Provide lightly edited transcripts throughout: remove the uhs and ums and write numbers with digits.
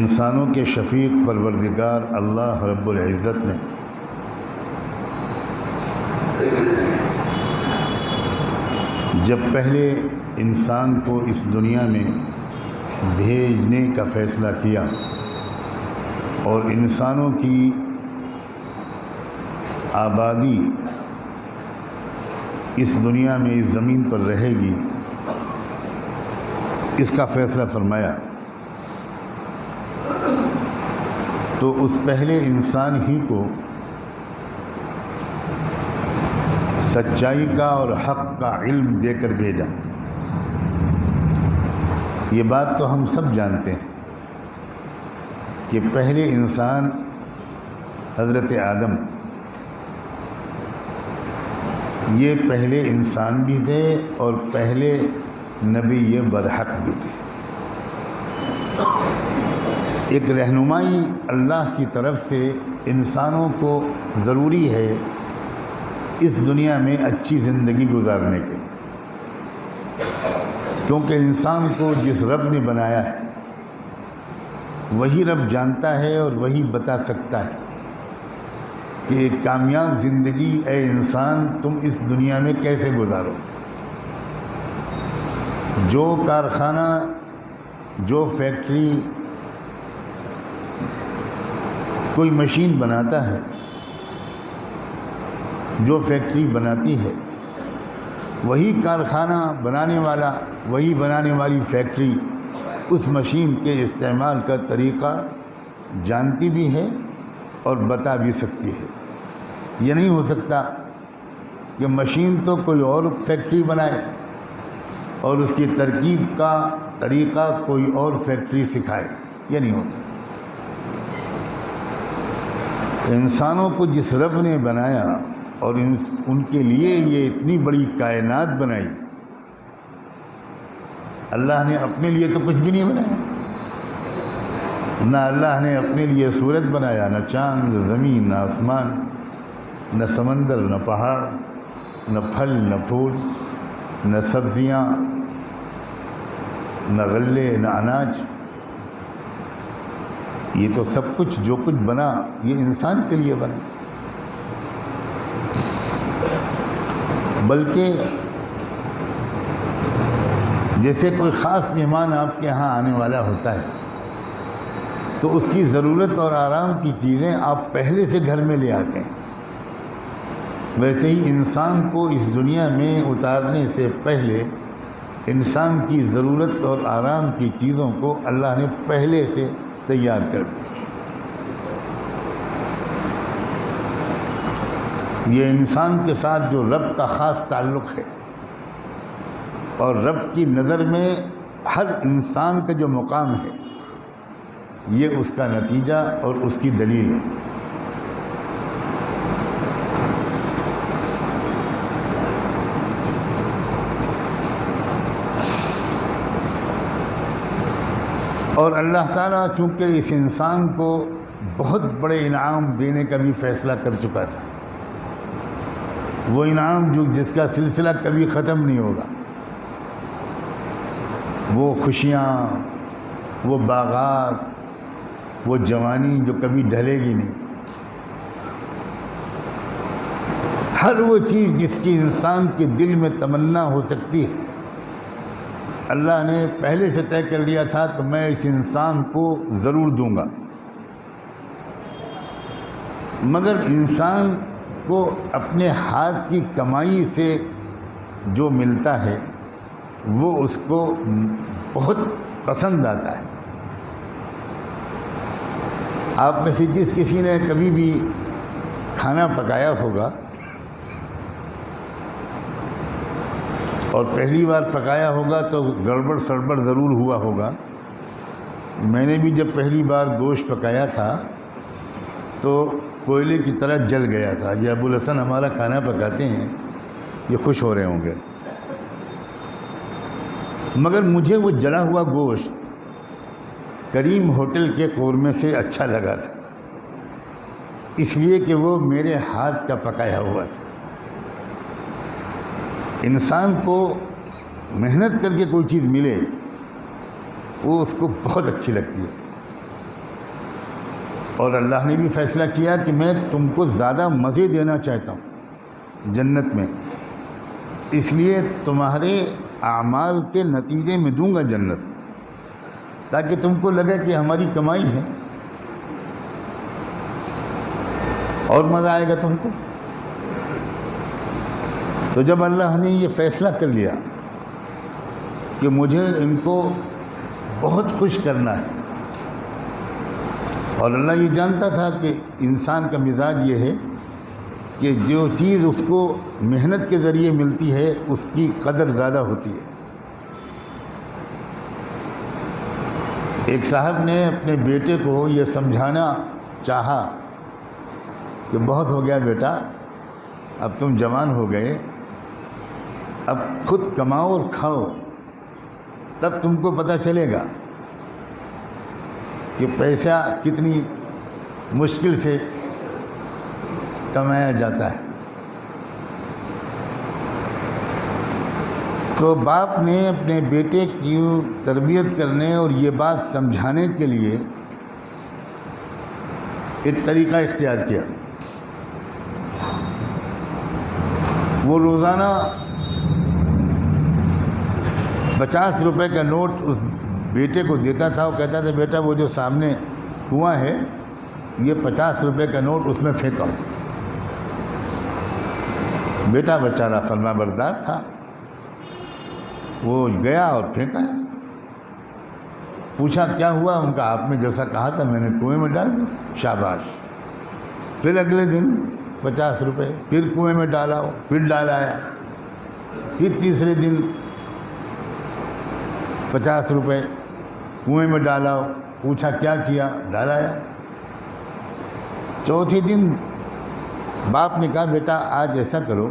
انسانوں کے شفیق پروردگار اللہ رب العزت نے جب پہلے انسان کو اس دنیا میں بھیجنے کا فیصلہ کیا اور انسانوں کی آبادی اس دنیا میں اس زمین پر رہے گی، اس کا فیصلہ فرمایا، تو اس پہلے انسان ہی کو سچائی کا اور حق کا علم دے کر بھیجا۔ یہ بات تو ہم سب جانتے ہیں کہ پہلے انسان حضرت آدم یہ پہلے انسان بھی تھے اور پہلے نبی یہ برحق بھی تھے۔ ایک رہنمائی اللہ کی طرف سے انسانوں کو ضروری ہے اس دنیا میں اچھی زندگی گزارنے کے لیے، کیونکہ انسان کو جس رب نے بنایا ہے وہی رب جانتا ہے اور وہی بتا سکتا ہے کہ ایک کامیاب زندگی اے انسان تم اس دنیا میں کیسے گزارو۔ جو کارخانہ، جو فیکٹری، کوئی مشین بناتا ہے، جو فیکٹری بناتی ہے، وہی کارخانہ بنانے والا، وہی بنانے والی فیکٹری اس مشین کے استعمال کا طریقہ جانتی بھی ہے اور بتا بھی سکتی ہے۔ یہ نہیں ہو سکتا کہ مشین تو کوئی اور فیکٹری بنائے اور اس کی ترکیب کا طریقہ کوئی اور فیکٹری سکھائے، یہ نہیں ہو سکتا۔ انسانوں کو جس رب نے بنایا اور ان کے لیے یہ اتنی بڑی کائنات بنائی، اللہ نے اپنے لیے تو کچھ بھی نہیں بنایا، نہ اللہ نے اپنے لیے سورج بنایا، نہ چاند، نہ زمین، نہ آسمان، نہ سمندر، نہ پہاڑ، نہ پھل، نہ پھول، نہ سبزیاں، نہ غلے، نہ اناج۔ یہ تو سب کچھ جو کچھ بنا یہ انسان کے لیے بنا، بلکہ جیسے کوئی خاص مہمان آپ کے ہاں آنے والا ہوتا ہے تو اس کی ضرورت اور آرام کی چیزیں آپ پہلے سے گھر میں لے آتے ہیں، ویسے ہی انسان کو اس دنیا میں اتارنے سے پہلے انسان کی ضرورت اور آرام کی چیزوں کو اللہ نے پہلے سے تیار کر دیا۔ یہ انسان کے ساتھ جو رب کا خاص تعلق ہے اور رب کی نظر میں ہر انسان کا جو مقام ہے، یہ اس کا نتیجہ اور اس کی دلیل ہے۔ اور اللہ تعالیٰ چونکہ اس انسان کو بہت بڑے انعام دینے کا بھی فیصلہ کر چکا تھا، وہ انعام جس کا سلسلہ کبھی ختم نہیں ہوگا، وہ خوشیاں، وہ باغات، وہ جوانی جو کبھی ڈھلے گی نہیں، ہر وہ چیز جس کی انسان کے دل میں تمنا ہو سکتی ہے، اللہ نے پہلے سے طے کر لیا تھا کہ میں اس انسان کو ضرور دوں گا۔ مگر انسان کو اپنے ہاتھ کی کمائی سے جو ملتا ہے وہ اس کو بہت پسند آتا ہے۔ آپ میں سے جس کسی نے کبھی بھی کھانا پکایا ہوگا اور پہلی بار پکایا ہوگا تو گڑبڑ سڑبڑ ضرور ہوا ہوگا۔ میں نے بھی جب پہلی بار گوشت پکایا تھا تو کوئلے کی طرح جل گیا تھا۔ یہ ابو الحسن ہمارا کھانا پکاتے ہیں، یہ خوش ہو رہے ہوں گے، مگر مجھے وہ جلا ہوا گوشت کریم ہوٹل کے قورمے سے اچھا لگا تھا، اس لیے کہ وہ میرے ہاتھ کا پکایا ہوا تھا۔ انسان کو محنت کر کے کوئی چیز ملے وہ اس کو بہت اچھی لگتی ہے، اور اللہ نے بھی فیصلہ کیا کہ میں تم کو زیادہ مزے دینا چاہتا ہوں جنت میں، اس لیے تمہارے اعمال کے نتیجے میں دوں گا جنت، تاکہ تم کو لگے کہ ہماری کمائی ہے اور مزہ آئے گا تم کو۔ تو جب اللہ نے یہ فیصلہ کر لیا کہ مجھے ان کو بہت خوش کرنا ہے، اور اللہ یہ جانتا تھا کہ انسان کا مزاج یہ ہے کہ جو چیز اس کو محنت کے ذریعے ملتی ہے اس کی قدر زیادہ ہوتی ہے۔ ایک صاحب نے اپنے بیٹے کو یہ سمجھانا چاہا کہ بہت ہو گیا بیٹا، اب تم جوان ہو گئے، اب خود کماؤ اور کھاؤ، تب تم کو پتہ چلے گا کہ پیسہ کتنی مشکل سے کمایا جاتا ہے۔ تو باپ نے اپنے بیٹے کی تربیت کرنے اور یہ بات سمجھانے کے لیے ایک طریقہ اختیار کیا۔ وہ روزانہ 50 روپے کا نوٹ اس بیٹے کو دیتا تھا، وہ کہتا تھا بیٹا وہ جو سامنے کنواں ہے یہ 50 روپے کا نوٹ اس میں پھینکو۔ بیٹا بیچارہ فرما بردار تھا، وہ گیا اور پھینکا۔ پوچھا کیا ہوا؟ ان کا آپ نے جیسا کہا تھا میں نے کنویں میں ڈال دیا۔ شاباش۔ پھر اگلے دن 50 روپے پھر کنویں میں ڈالا، پھر ڈالایا، پھر تیسرے دن 50 روپے کنویں میں ڈالا، پوچھا کیا کیا؟ ڈالایا۔ چوتھے دن باپ نے کہا بیٹا آج ایسا کرو،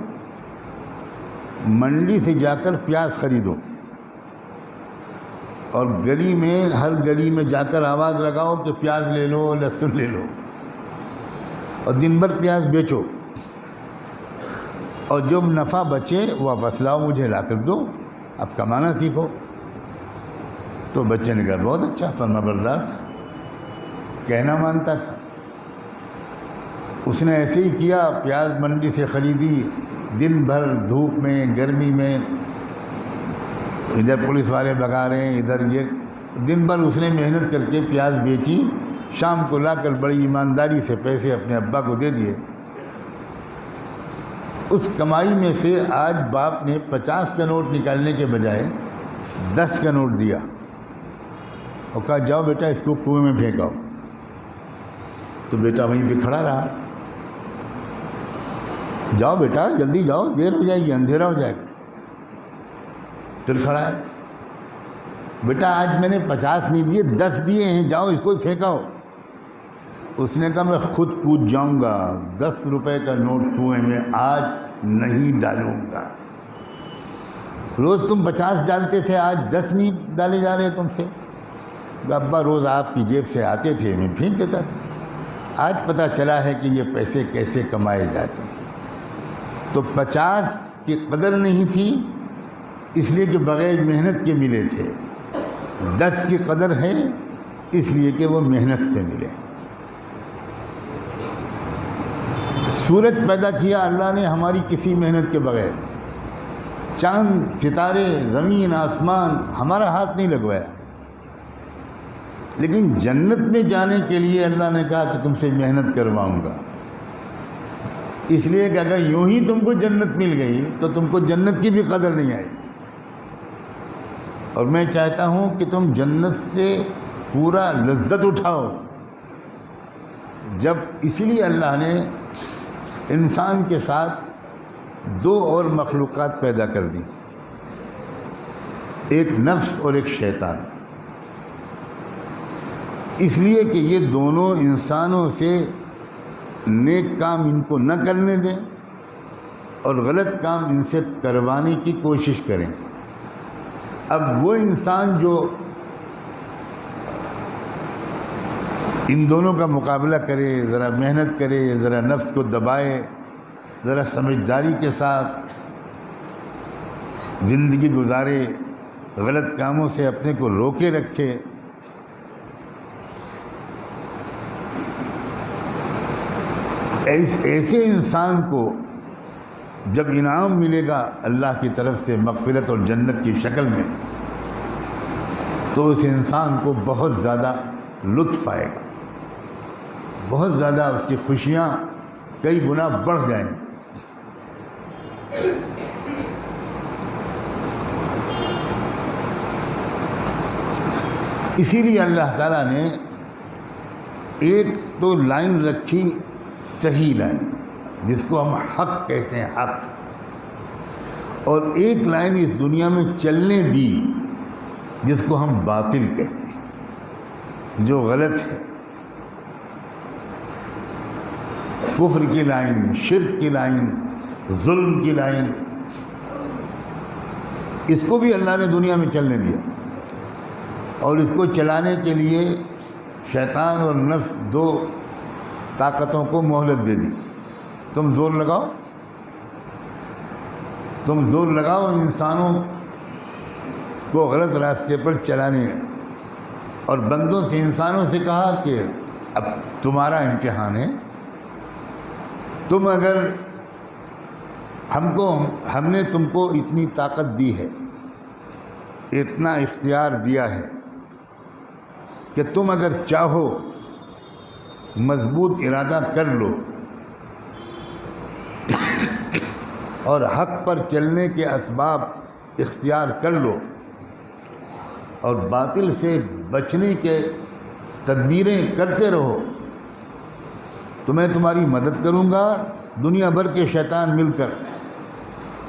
منڈی سے جا کر پیاز خریدو اور گلی میں ہر گلی میں جا کر آواز لگاؤ کہ پیاز لے لو، لہسن لے لو، اور دن بھر پیاز بیچو، اور جو نفع بچے واپس لاؤ مجھے لا کر دو، اب کمانا سیکھو۔ تو بچے نے کہا بہت اچھا، فرما بردار تھا، کہنا مانتا تھا۔ اس نے ایسے ہی کیا، پیاز منڈی سے خریدی، دن بھر دھوپ میں گرمی میں، ادھر پولیس والے بگا رہے ہیں، ادھر یہ، دن بھر اس نے محنت کر کے پیاز بیچی، شام کو لا کر بڑی ایمانداری سے پیسے اپنے ابا کو دے دیے۔ اس کمائی میں سے آج باپ نے 50 کا نوٹ نکالنے کے بجائے 10 کا نوٹ دیا اور کہا جاؤ بیٹا اس کو کنویں میں پھینکاؤ۔ تو بیٹا وہیں پہ کھڑا رہا، جاؤ بیٹا جلدی جاؤ، دیر ہو جائے گی، اندھیرا ہو جائے گا۔ پھر کھڑا ہے، بیٹا آج میں نے 50 نہیں دیے، 10 دیے ہیں، جاؤ اس کو پھینکاؤ۔ اس نے کہا میں خود کود جاؤں گا، 10 روپے کا نوٹ کنویں میں آج نہیں ڈالوں گا۔ روز تم 50 ڈالتے تھے، آج 10 نہیں ڈالے جا رہے تم سے؟ ابا روز آپ کی جیب سے آتے تھے، میں پھینک دیتا تھا، آج پتہ چلا ہے کہ یہ پیسے کیسے کمائے جاتے ہیں۔ تو 50 کی قدر نہیں تھی اس لیے کہ بغیر محنت کے ملے تھے، 10 کی قدر ہے اس لیے کہ وہ محنت سے ملے۔ سورج پیدا کیا اللہ نے ہماری کسی محنت کے بغیر، چاند ستارے زمین آسمان ہمارا ہاتھ نہیں لگوایا، لیکن جنت میں جانے کے لیے اللہ نے کہا کہ تم سے محنت کرواؤں گا، اس لیے کہ اگر یوں ہی تم کو جنت مل گئی تو تم کو جنت کی بھی قدر نہیں آئی۔ اور میں چاہتا ہوں کہ تم جنت سے پورا لذت اٹھاؤ۔ جب اسی لیے اللہ نے انسان کے ساتھ 2 اور مخلوقات پیدا کر دی، ایک نفس اور ایک شیطان، اس لیے کہ یہ دونوں انسانوں سے نیک کام ان کو نہ کرنے دیں اور غلط کام ان سے کروانے کی کوشش کریں۔ اب وہ انسان جو ان دونوں کا مقابلہ کرے، ذرا محنت کرے، ذرا نفس کو دبائے، ذرا سمجھداری کے ساتھ زندگی گزارے، غلط کاموں سے اپنے کو روکے رکھے، ایسے انسان کو جب انعام ملے گا اللہ کی طرف سے مغفرت اور جنت کی شکل میں، تو اس انسان کو بہت زیادہ لطف آئے گا، بہت زیادہ اس کی خوشیاں کئی گنا بڑھ جائیں گی۔ اسی لیے اللہ تعالیٰ نے ایک تو لائن رکھی، صحیح لائن جس کو ہم حق کہتے ہیں، حق، اور ایک لائن اس دنیا میں چلنے دی جس کو ہم باطل کہتے ہیں، جو غلط ہے، کفر کی لائن، شرک کی لائن، ظلم کی لائن، اس کو بھی اللہ نے دنیا میں چلنے دیا، اور اس کو چلانے کے لیے شیطان اور نفس دو طاقتوں کو مہلت دے دی، تم زور لگاؤ، تم زور لگاؤ انسانوں کو غلط راستے پر چلانے، اور بندوں سے، انسانوں سے کہا کہ اب تمہارا امتحان ہے، تم اگر ہم نے تم کو اتنی طاقت دی ہے، اتنا اختیار دیا ہے کہ تم اگر چاہو مضبوط ارادہ کر لو اور حق پر چلنے کے اسباب اختیار کر لو اور باطل سے بچنے کے تدبیریں کرتے رہو، تو میں تمہاری مدد کروں گا، دنیا بھر کے شیطان مل کر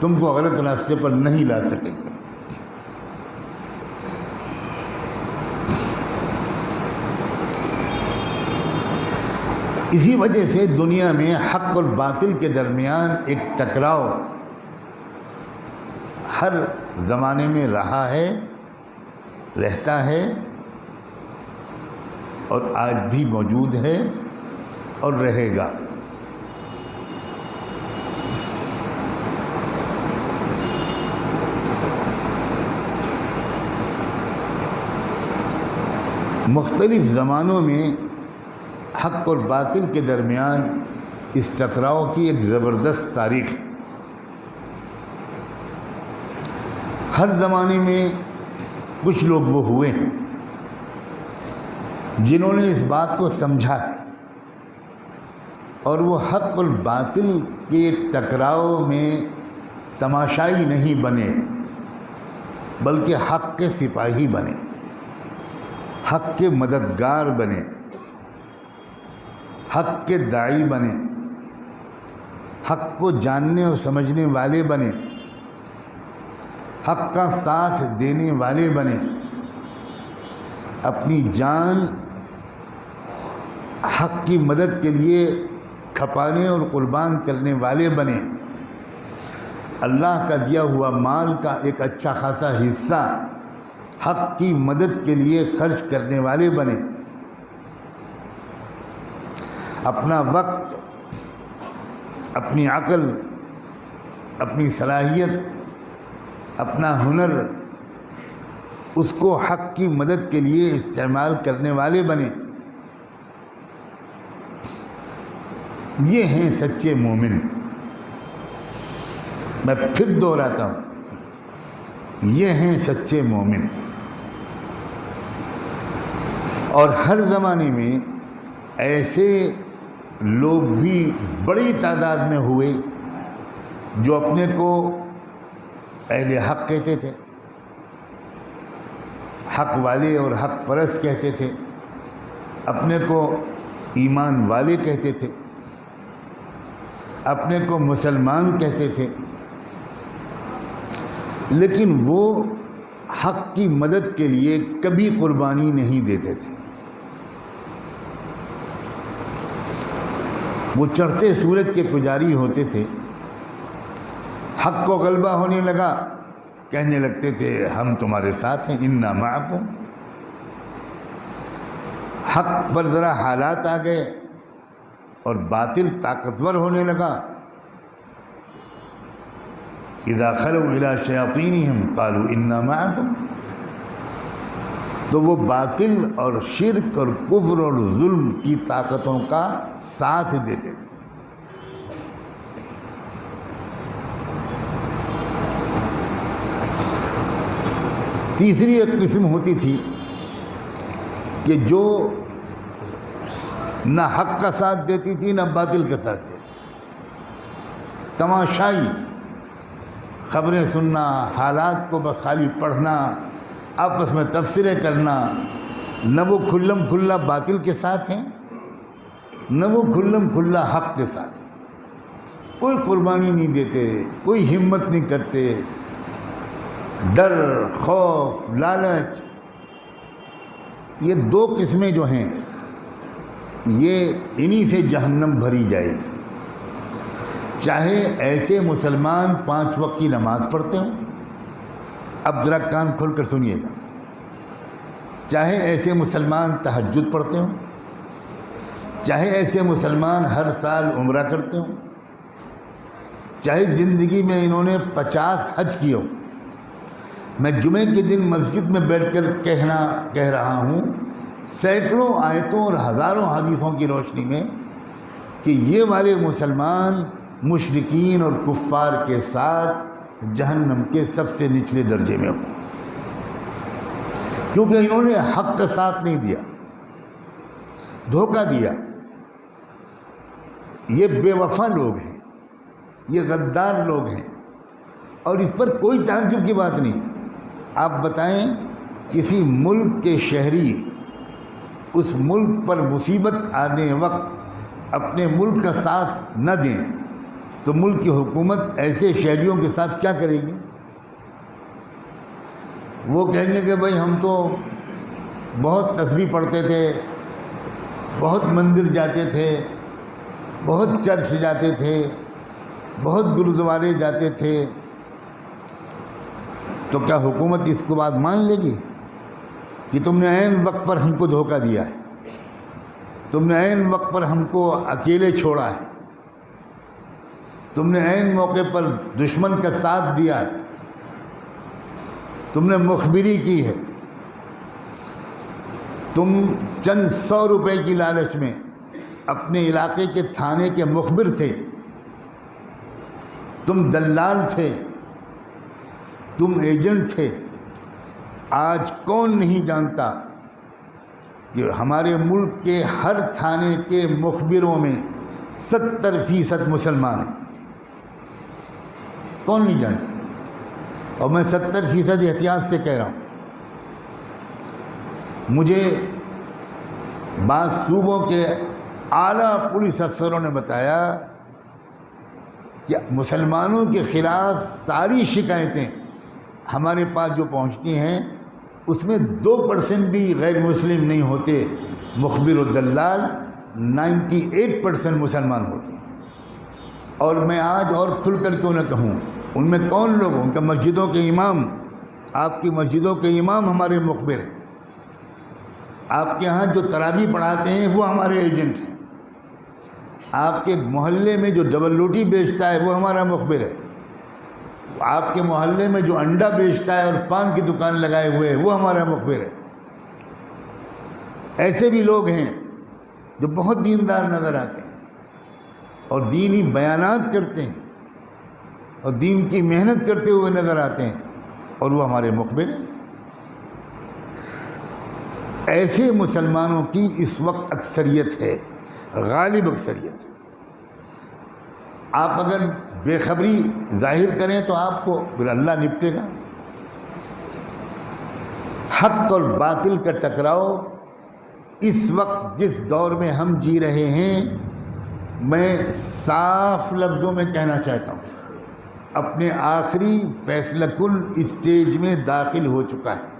تم کو غلط راستے پر نہیں لا سکیں گے۔ اسی وجہ سے دنیا میں حق اور باطل کے درمیان ایک ٹکراؤ ہر زمانے میں رہا ہے، رہتا ہے، اور آج بھی موجود ہے اور رہے گا۔ مختلف زمانوں میں حق اور باطل کے درمیان اس ٹکراؤ کی ایک زبردست تاریخ ہے۔ ہر زمانے میں کچھ لوگ وہ ہوئے ہیں جنہوں نے اس بات کو سمجھا ہے، اور وہ حق اور باطل کے ٹکراؤ میں تماشائی نہیں بنے، بلکہ حق کے سپاہی بنے، حق کے مددگار بنے، حق کے داعی بنے، حق کو جاننے اور سمجھنے والے بنے، حق کا ساتھ دینے والے بنے، اپنی جان حق کی مدد کے لیے کھپانے اور قربان کرنے والے بنے، اللہ کا دیا ہوا مال کا ایک اچھا خاصا حصہ حق کی مدد کے لیے خرچ کرنے والے بنے، اپنا وقت، اپنی عقل، اپنی صلاحیت، اپنا ہنر، اس کو حق کی مدد کے لیے استعمال کرنے والے بنے۔ یہ ہیں سچے مومن۔ میں پھر دہراتا ہوں، یہ ہیں سچے مومن۔ اور ہر زمانے میں ایسے لوگ بھی بڑی تعداد میں ہوئے جو اپنے کو اہل حق کہتے تھے، حق والے اور حق پرست کہتے تھے، اپنے کو ایمان والے کہتے تھے، اپنے کو مسلمان کہتے تھے، لیکن وہ حق کی مدد کے لیے کبھی قربانی نہیں دیتے تھے۔ وہ چڑھتے سورج کے پجاری ہوتے تھے، حق کو غلبہ ہونے لگا، کہنے لگتے تھے ہم تمہارے ساتھ ہیں، انا معکم۔ حق پر ذرا حالات آ گئے اور باطل طاقتور ہونے لگا، اذا خلوا الى شیاطینہم قالوا انا معکم، تو وہ باطل اور شرک اور کفر اور ظلم کی طاقتوں کا ساتھ دیتے تھے۔ تیسری ایک قسم ہوتی تھی کہ جو نہ حق کا ساتھ دیتی تھی نہ باطل کا ساتھ دیتی، تماشائی، خبریں سننا، حالات کو بس خالی پڑھنا، آپس میں تبصرے کرنا، نہ وہ کھلم کھلا باطل کے ساتھ ہیں نہ وہ کھلم کھلا حق کے ساتھ ہیں، کوئی قربانی نہیں دیتے، کوئی ہمت نہیں کرتے، ڈر، خوف، لالچ، یہ دو قسمیں جو ہیں یہ انہی سے جہنم بھری جائے گی۔ چاہے ایسے مسلمان 5 وقت کی نماز پڑھتے ہوں، اب ذرا کان کھول کر سنیے گا، چاہے ایسے مسلمان تہجد پڑھتے ہوں، چاہے ایسے مسلمان ہر سال عمرہ کرتے ہوں، چاہے زندگی میں انہوں نے 50 حج کیے ہوں۔ میں جمعے کے دن مسجد میں بیٹھ کر کہہ رہا ہوں سینکڑوں آیتوں اور ہزاروں حدیثوں کی روشنی میں کہ یہ والے مسلمان مشرکین اور کفار کے ساتھ جہنم کے سب سے نچلے درجے میں ہوں، کیونکہ انہوں نے حق کا ساتھ نہیں دیا، دھوکہ دیا۔ یہ بے وفا لوگ ہیں، یہ غدار لوگ ہیں، اور اس پر کوئی تعجب کی بات نہیں۔ آپ بتائیں کسی ملک کے شہری اس ملک پر مصیبت آنے وقت اپنے ملک کا ساتھ نہ دیں تو ملک کی حکومت ایسے شہریوں کے ساتھ کیا کرے گی؟ وہ کہیں گے کہ بھائی ہم تو بہت تسبیح پڑھتے تھے، بہت مندر جاتے تھے، بہت چرچ جاتے تھے، بہت گرودوارے جاتے تھے، تو کیا حکومت اس کو بات مان لے گی کہ تم نے عین وقت پر ہم کو دھوکہ دیا ہے، تم نے عین وقت پر ہم کو اکیلے چھوڑا ہے، تم نے عین موقع پر دشمن کا ساتھ دیا ہے، تم نے مخبری کی ہے، تم چند 100 روپے کی لالچ میں اپنے علاقے کے تھانے کے مخبر تھے، تم دلال تھے، تم ایجنٹ تھے۔ آج کون نہیں جانتا کہ ہمارے ملک کے ہر تھانے کے مخبروں میں 70% مسلمان ہیں؟ کون نہیں جانتا؟ اور میں 70% احتیاط سے کہہ رہا ہوں۔ مجھے بعض صوبوں کے اعلیٰ پولیس افسروں نے بتایا کہ مسلمانوں کے خلاف ساری شکایتیں ہمارے پاس جو پہنچتی ہیں اس میں 2% بھی غیر مسلم نہیں ہوتے، مخبر و دلال 98% مسلمان ہوتے ہیں۔ اور میں آج اور کھل کر کیوں نہ کہوں، ان میں کون لوگ، ان کا مسجدوں کے امام، آپ کی مسجدوں کے امام ہمارے مخبر ہیں، آپ کے ہاں جو تراویح پڑھاتے ہیں وہ ہمارے ایجنٹ ہیں، آپ کے محلے میں جو ڈبل روٹی بیچتا ہے وہ ہمارا مخبر ہے، آپ کے محلے میں جو انڈا بیچتا ہے اور پان کی دکان لگائے ہوئے وہ ہمارا مخبر ہے۔ ایسے بھی لوگ ہیں جو بہت دیندار نظر آتے ہیں اور دینی بیانات کرتے ہیں اور دین کی محنت کرتے ہوئے نظر آتے ہیں، اور وہ ہمارے مخبر ہیں۔ ایسے مسلمانوں کی اس وقت اکثریت ہے، غالب اکثریت۔ آپ اگر بے خبری ظاہر کریں تو آپ کو پھر اللہ نپٹے گا۔ حق اور باطل کا ٹکراؤ اس وقت جس دور میں ہم جی رہے ہیں، میں صاف لفظوں میں کہنا چاہتا ہوں، اپنے آخری فیصلہ کن اسٹیج میں داخل ہو چکا ہے۔